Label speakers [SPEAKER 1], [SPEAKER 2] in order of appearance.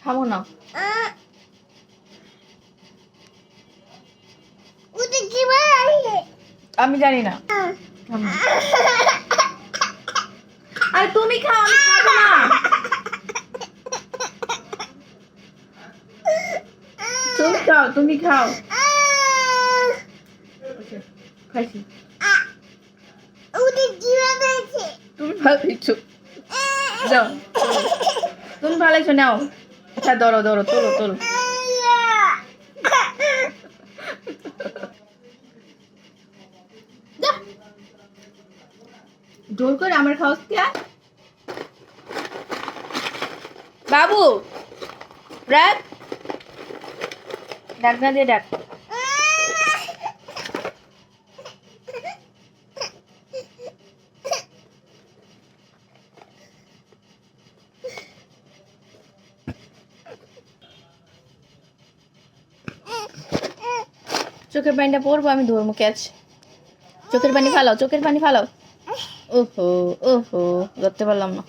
[SPEAKER 1] খাবো না। আমি জানি না। আর তুমি খাও, আমি খাবো না। তুমি খাও, তুমি খাও। খাইছি। তুমি ভালো খাইছো। যাও, তুমি ভালো খাইছো, নাও। আচ্ছা ধরো ধরো, তোলো তোলো। জোর করে আমার খাওয়াস কে? বাবু ডাক, ডাক না দিয়ে ডাক। চোখের পানিটা পড়বো, আমি ধরবো ক্যাচ। চোখের পানি ফালাও, চোখের পানি ফালাও। ওহো ওহো, ধরতে পারলাম না।